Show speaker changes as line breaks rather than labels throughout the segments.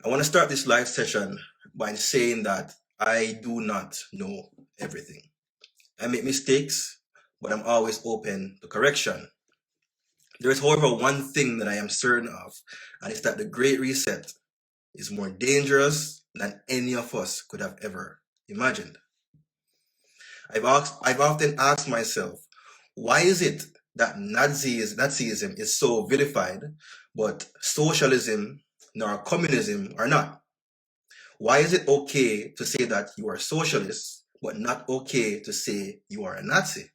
I want to start this live session by saying that I do not know everything. I make mistakes, but I'm always open to correction. There is, however, one thing that I am certain of, and it's that the Great Reset is more dangerous than any of us could have ever imagined. I've often asked myself, why is it that Nazism is so vilified, but socialism nor communism are not? Why is it okay to say that you are socialist, but not okay to say you are a Nazi?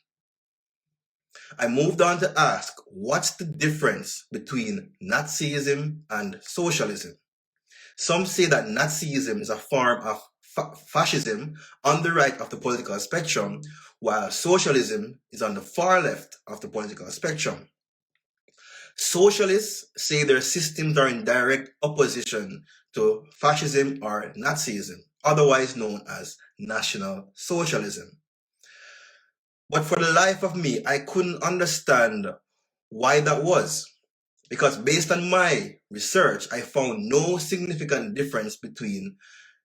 I moved on to ask, what's the difference between Nazism and socialism? Some say that Nazism is a form of fascism on the right of the political spectrum, while socialism is on the far left of the political spectrum. Socialists say their systems are in direct opposition to fascism or Nazism, otherwise known as National Socialism. But for the life of me, I couldn't understand why that was. Because based on my research, I found no significant difference between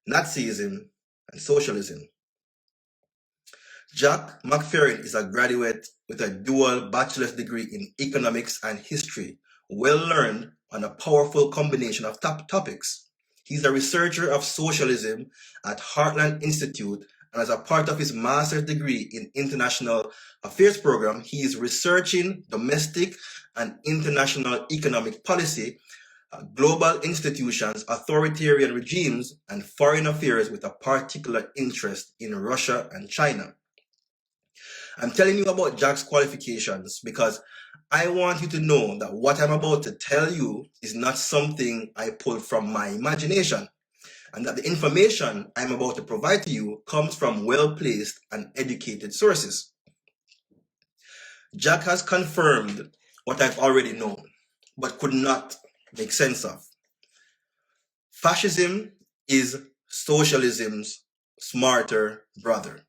Nazism and socialism. Jack McFerrin is a graduate with a dual bachelor's degree in economics and history, well learned on a powerful combination of topics. He's a researcher of socialism at Heartland Institute, and as a part of his master's degree in international affairs program, he is researching domestic and international economic policy, global institutions, authoritarian regimes, and foreign affairs with a particular interest in Russia and China. I'm telling you about Jack's qualifications because I want you to know that what I'm about to tell you is not something I pulled from my imagination, and that the information I'm about to provide to you comes from well-placed and educated sources. Jack has confirmed what I've already known, but could not make sense of. Fascism is socialism's smarter brother.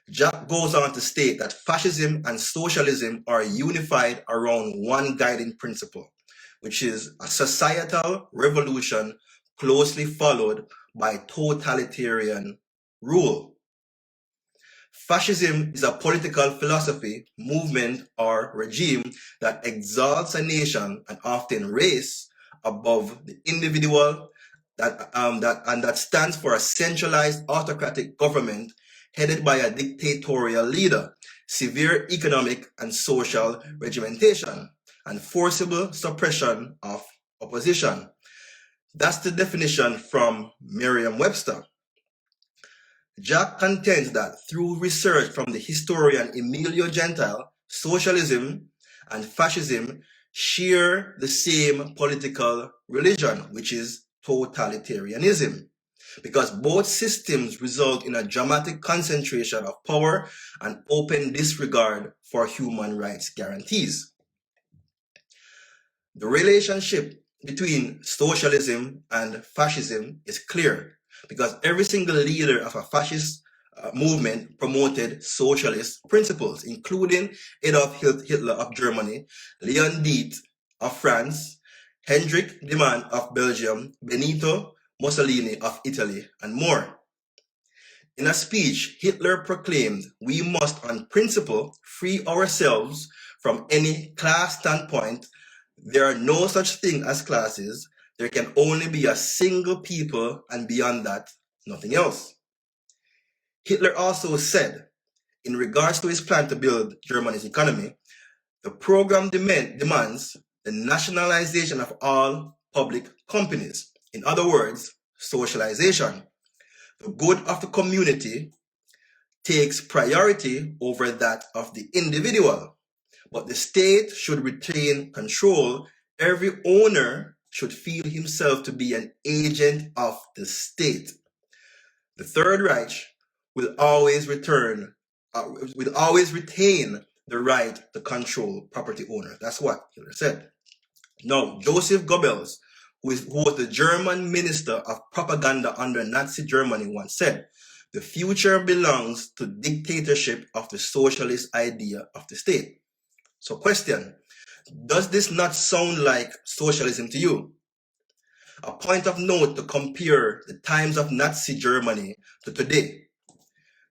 Jack goes on to state that fascism and socialism are unified around one guiding principle, which is a societal revolution closely followed by totalitarian rule. Fascism is a political philosophy, movement, or regime that exalts a nation and often race above the individual that stands for a centralized autocratic government headed by a dictatorial leader, severe economic and social regimentation, and forcible suppression of opposition. That's the definition from Merriam-Webster. Jack contends that through research from the historian Emilio Gentile, socialism and fascism share the same political religion, which is totalitarianism, because both systems result in a dramatic concentration of power and open disregard for human rights guarantees. The relationship between socialism and fascism is clear, because every single leader of a fascist movement promoted socialist principles, including Adolf Hitler of Germany, Leon Dietz of France, Hendrik de Man of Belgium, Benito Mussolini of Italy, and more. In a speech, Hitler proclaimed, "We must on principle free ourselves from any class standpoint. There are no such thing as classes. There can only be a single people, and beyond that, nothing else." Hitler also said, in regards to his plan to build Germany's economy, the program demands the nationalization of all public companies. In other words, socialization. The good of the community takes priority over that of the individual, but the state should retain control. Every owner should feel himself to be an agent of the state. The Third Reich will always retain the right to control property owners. That's what Hitler said. Now, Joseph Goebbels, who was the German minister of propaganda under Nazi Germany, once said, "The future belongs to dictatorship of the socialist idea of the state." So question, does this not sound like socialism to you? A point of note to compare the times of Nazi Germany to today.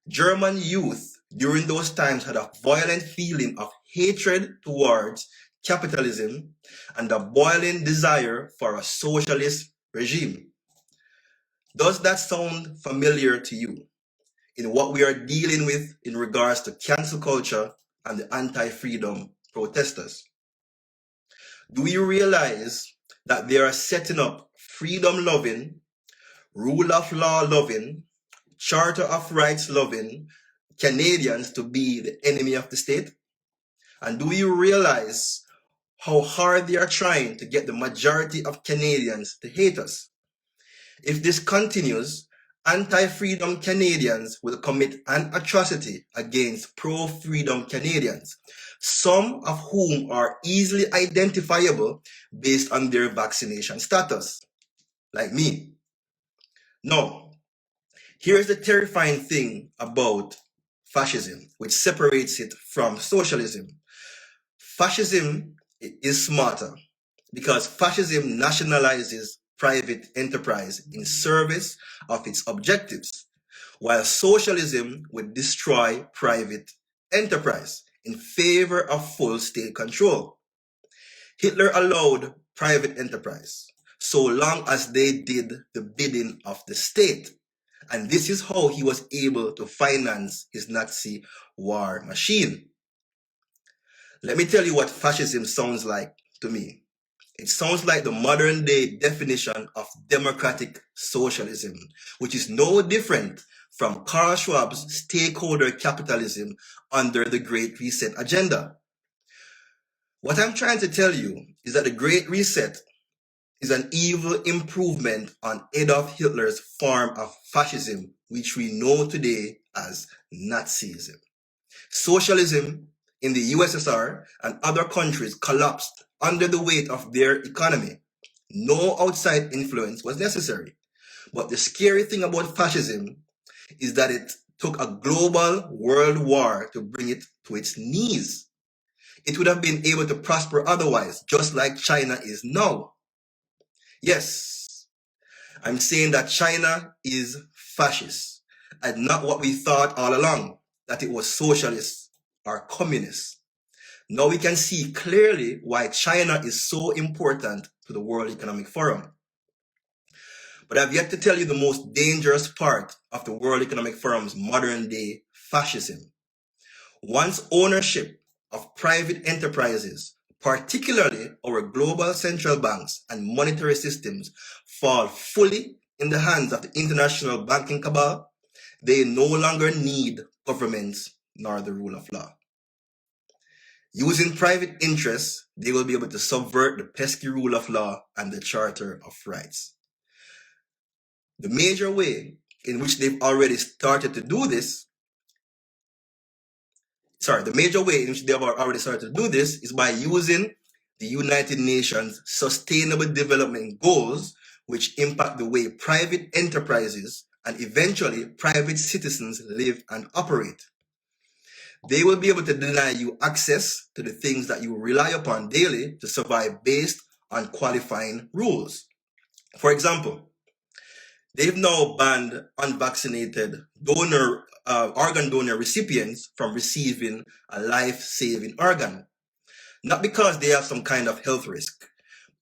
German youth during those times had a violent feeling of hatred towards capitalism and a boiling desire for a socialist regime. Does that sound familiar to you in what we are dealing with in regards to cancel culture and the anti-freedom protesters? Do you realize that they are setting up freedom-loving, rule of law loving, charter of rights loving Canadians to be the enemy of the state? And do you realize how hard they are trying to get the majority of Canadians to hate us? If this continues, anti-freedom Canadians will commit an atrocity against pro-freedom Canadians, some of whom are easily identifiable based on their vaccination status, like me. Now, here's the terrifying thing about fascism, which separates it from socialism. Fascism is smarter because fascism nationalizes private enterprise in service of its objectives, while socialism would destroy private enterprise in favor of full state control. Hitler allowed private enterprise so long as they did the bidding of the state. And this is how he was able to finance his Nazi war machine. Let me tell you what fascism sounds like to me. It sounds like the modern day definition of democratic socialism, which is no different from Karl Schwab's stakeholder capitalism under the Great Reset agenda. What I'm trying to tell you is that the Great Reset is an evil improvement on Adolf Hitler's form of fascism, which we know today as Nazism. Socialism in the USSR and other countries collapsed under the weight of their economy. No outside influence was necessary. But the scary thing about fascism is that it took a global world war to bring it to its knees. It would have been able to prosper otherwise, just like China is now. Yes, I'm saying that China is fascist and not what we thought all along, that it was socialist or communist. Now we can see clearly why China is so important to the World Economic Forum. But I've yet to tell you the most dangerous part of the World Economic Forum's modern day fascism. Once ownership of private enterprises, particularly our global central banks and monetary systems, fall fully in the hands of the international banking cabal, they no longer need governments nor the rule of law. Using private interests, they will be able to subvert the pesky rule of law and the Charter of Rights. The major way in which they've already started to do this, is by using the United Nations Sustainable Development Goals, which impact the way private enterprises and eventually private citizens live and operate. They will be able to deny you access to the things that you rely upon daily to survive based on qualifying rules. For example, they've now banned unvaccinated organ donor recipients from receiving a life-saving organ. Not because they have some kind of health risk.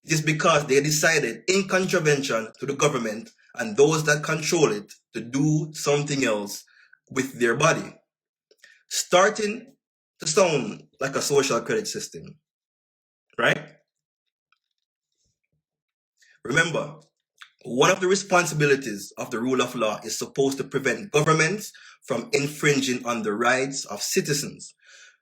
It is because they decided in contravention to the government and those that control it to do something else with their body. Starting to sound like a social credit system, right? Remember, one of the responsibilities of the rule of law is supposed to prevent governments from infringing on the rights of citizens.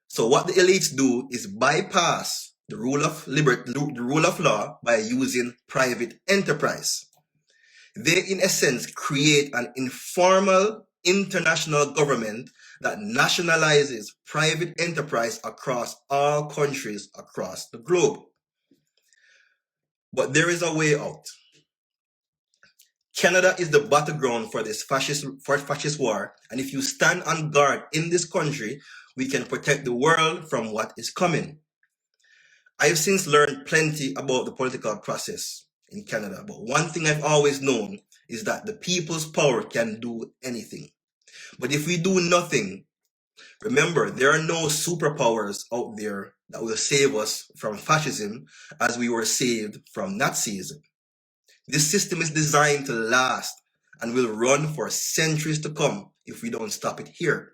So what the elites do is bypass the rule of law by using private enterprise. They, in essence, create an informal international government that nationalizes private enterprise across all countries across the globe. But there is a way out. Canada is the battleground for this fascist war, and if you stand on guard in this country, we can protect the world from what is coming. I have since learned plenty about the political process, in Canada. But one thing I've always known is that the people's power can do anything. But if we do nothing, remember, there are no superpowers out there that will save us from fascism as we were saved from Nazism. This system is designed to last and will run for centuries to come if we don't stop it here.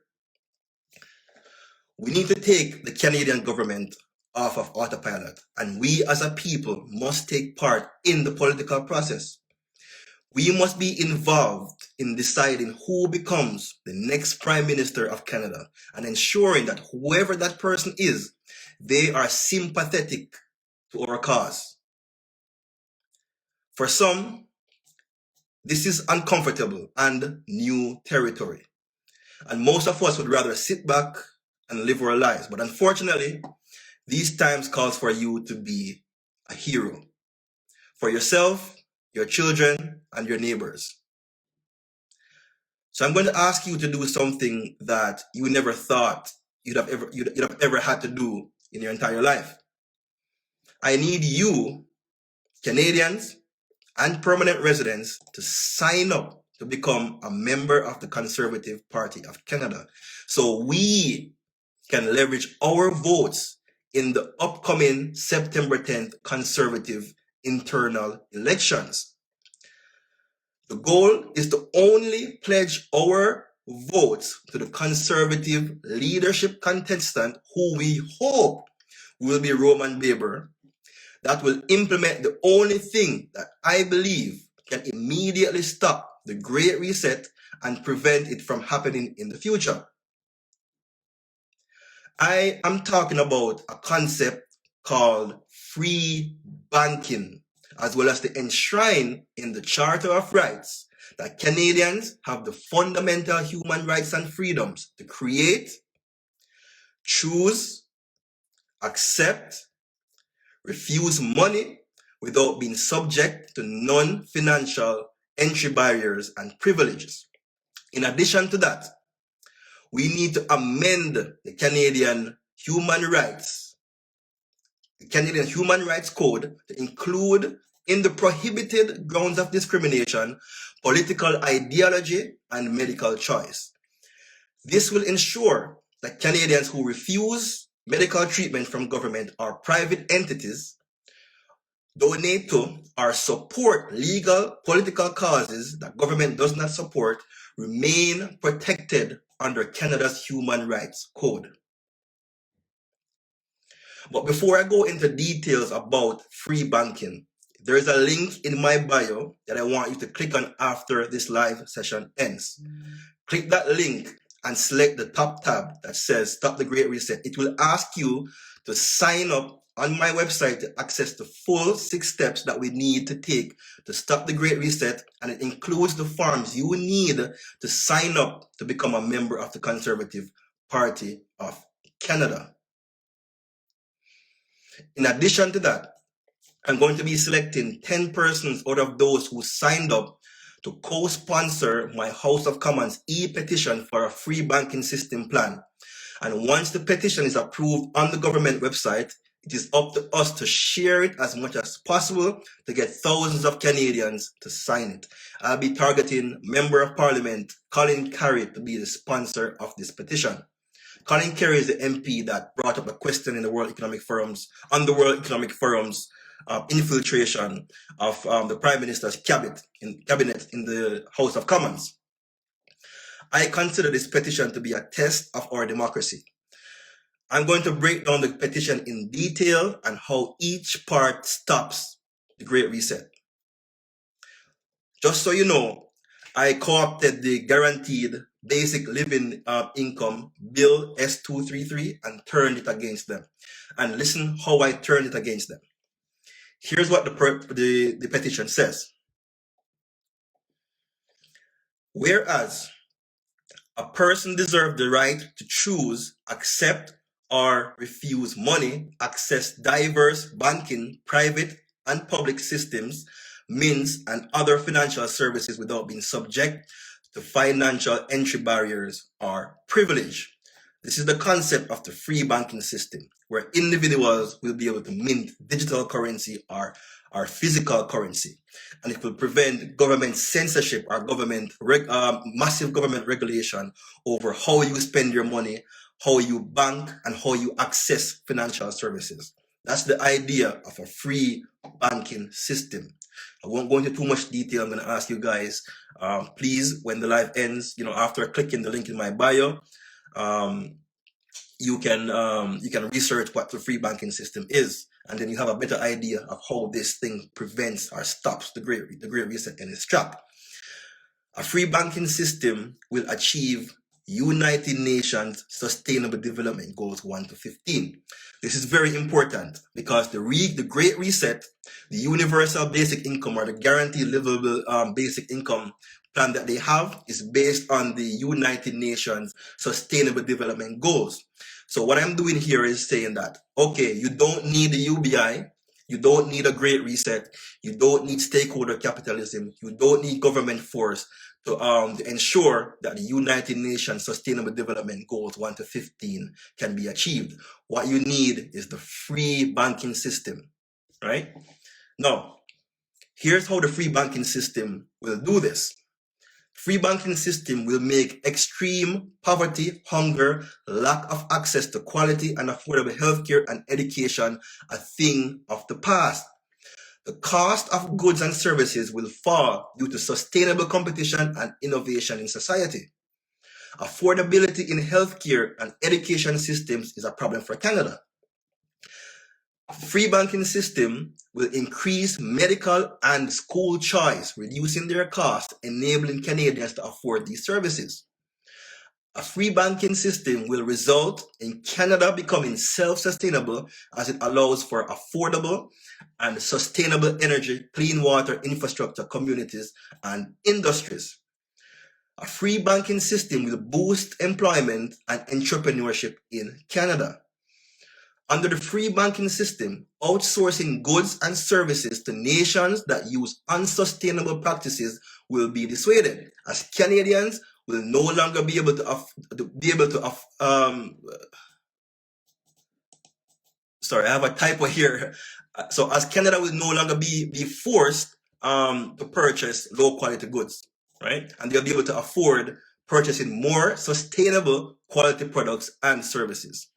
We need to take the Canadian government off of autopilot, and we as a people must take part in the political process. We must be involved in deciding who becomes the next Prime Minister of Canada and ensuring that whoever that person is, they are sympathetic to our cause. For some, this is uncomfortable and new territory. And most of us would rather sit back and live our lives. But unfortunately, these times calls for you to be a hero for yourself, your children, and your neighbors. So I'm going to ask you to do something that you never thought you'd have ever had to do in your entire life. I need you, Canadians and permanent residents, to sign up to become a member of the Conservative Party of Canada so we can leverage our votes in the upcoming September 10th Conservative internal elections. The goal is to only pledge our votes to the Conservative leadership contestant who we hope will be Roman Baber, that will implement the only thing that I believe can immediately stop the Great Reset and prevent it from happening in the future. I am talking about a concept called free banking, as well as the enshrine in the Charter of Rights that Canadians have the fundamental human rights and freedoms to create, choose, accept, refuse money without being subject to non-financial entry barriers and privileges. In addition to that, we need to amend the Canadian Human Rights Code to include in the prohibited grounds of discrimination, political ideology, and medical choice. This will ensure that Canadians who refuse medical treatment from government or private entities, donate to or support legal political causes that government does not support, remain protected under Canada's Human Rights Code. But before I go into details about free banking, there is a link in my bio that I want you to click on after this live session ends. Click that link and select the top tab that says Stop the Great Reset. It will ask you to sign up on my website to access the full 6 steps that we need to take to stop the Great Reset, and it includes the forms you need to sign up to become a member of the Conservative Party of Canada. In addition to that, I'm going to be selecting 10 persons out of those who signed up to co-sponsor my House of Commons e-petition for a free banking system plan. And once the petition is approved on the government website, it is up to us to share it as much as possible to get thousands of Canadians to sign it. I'll be targeting Member of Parliament Colin Carey to be the sponsor of this petition. Colin Carey is the MP that brought up a question in the World Economic Forum's infiltration of the Prime Minister's cabinet in the House of Commons. I consider this petition to be a test of our democracy. I'm going to break down the petition in detail and how each part stops the Great Reset. Just so you know, I co-opted the Guaranteed Basic Living Income Bill S233 and turned it against them. And listen how I turned it against them. Here's what the petition says. Whereas a person deserves the right to choose, accept, or refuse money, access diverse banking, private and public systems, means, and other financial services without being subject to financial entry barriers or privilege. This is the concept of the free banking system, where individuals will be able to mint digital currency or or physical currency. And it will prevent government censorship or massive government regulation over how you spend your money, how you bank, and how you access financial services. That's the idea of a free banking system. I won't go into too much detail. I'm going to ask you guys, please, when the live ends, after clicking the link in my bio, you can research what the free banking system is, and then you have a better idea of how this thing prevents or stops the Great Reset in its track. A free banking system will achieve United Nations Sustainable Development Goals 1 to 15. This is very important because the Great Reset, the universal basic income or the guaranteed livable basic income plan that they have is based on the United Nations Sustainable Development Goals. So what I'm doing here is saying that, okay, you don't need the UBI, you don't need a Great Reset, you don't need stakeholder capitalism, you don't need government force to ensure that the United Nations Sustainable Development Goals 1 to 15 can be achieved. What you need is the free banking system, right? Now, here's how the free banking system will do this. Free banking system will make extreme poverty, hunger, lack of access to quality and affordable healthcare and education a thing of the past. The cost of goods and services will fall due to sustainable competition and innovation in society. Affordability in healthcare and education systems is a problem for Canada. Free banking system will increase medical and school choice, reducing their cost, enabling Canadians to afford these services. A free banking system will result in Canada becoming self-sustainable as it allows for affordable and sustainable energy, clean water, infrastructure, communities, and industries. A free banking system will boost employment and entrepreneurship in Canada. Under the free banking system, outsourcing goods and services to nations that use unsustainable practices will be dissuaded, as Canadians will no longer be able to sorry, I have a typo here. So as Canada will no longer be forced to purchase low quality goods, right? And they'll be able to afford purchasing more sustainable quality products and services.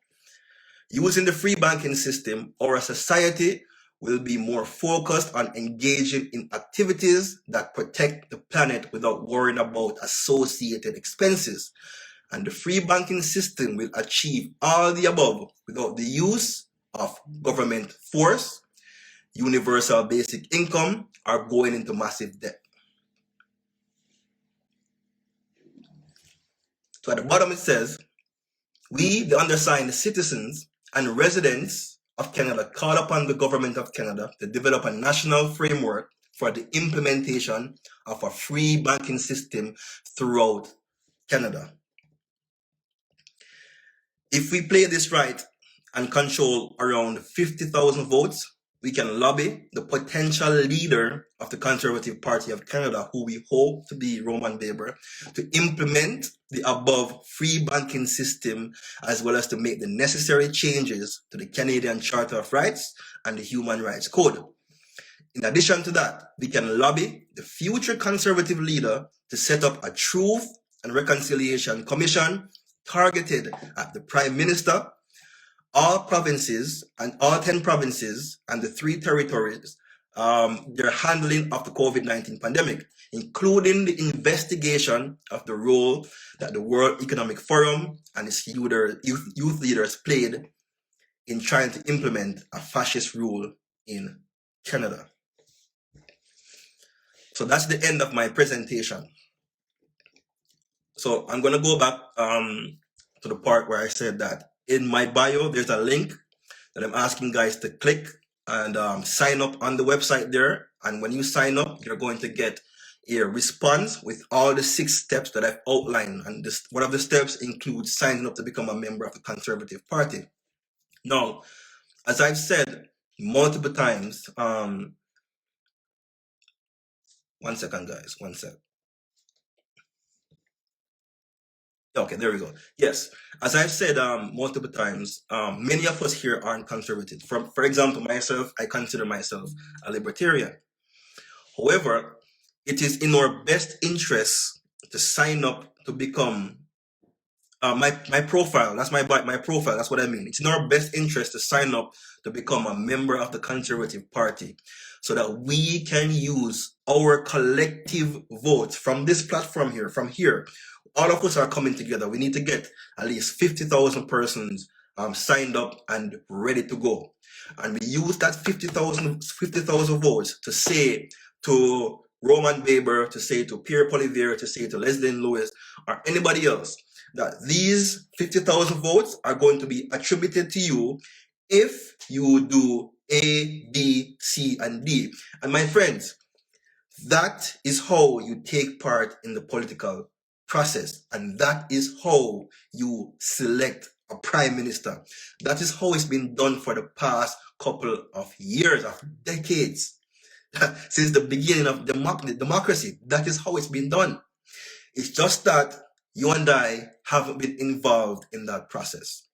Using the free banking system, our society will be more focused on engaging in activities that protect the planet without worrying about associated expenses. And the free banking system will achieve all the above without the use of government force, universal basic income, or going into massive debt. So at the bottom it says, we, the undersigned citizens and residents of Canada, call upon the Government of Canada to develop a national framework for the implementation of a free banking system throughout Canada. If we play this right and control around 50,000 votes, we can lobby the potential leader of the Conservative Party of Canada, who we hope to be Roman Weber, to implement the above free banking system, as well as to make the necessary changes to the Canadian Charter of Rights and the Human Rights Code. In addition to that, we can lobby the future Conservative leader to set up a Truth and Reconciliation Commission targeted at the Prime Minister, all provinces and all 10 provinces and the 3 territories, their handling of the COVID-19 pandemic, including the investigation of the role that the World Economic Forum and its youth leaders played in trying to implement a fascist rule in Canada. So that's the end of my presentation. So I'm going to go back to the part where I said that in my bio, there's a link that I'm asking guys to click and sign up on the website there. And when you sign up, you're going to get a response with all the 6 steps that I've outlined. And one of the steps includes signing up to become a member of the Conservative Party. Now, as I've said multiple times, one second, guys, one sec. Okay, there we go. Yes, as I've said multiple times, many of us here aren't conservative. For example, myself, I consider myself a libertarian. However, it is in our best interest to sign up to become my profile. That's my profile. That's what I mean. It's in our best interest to sign up to become a member of the Conservative Party, so that we can use our collective votes from this platform here. From here, all of us are coming together. We need to get at least 50,000 persons signed up and ready to go, and we use that 50,000 votes to say to Roman Baber, to say to Pierre Poilievre, to say to Leslie Lewis, or anybody else, that these 50,000 votes are going to be attributed to you if you do A, B, C, and D. And my friends, that is how you take part in the political process. And that is how you select a prime minister. That is how it's been done for the past couple of years, of decades. Since the beginning of democracy, that is how it's been done. It's just that you and I haven't been involved in that process.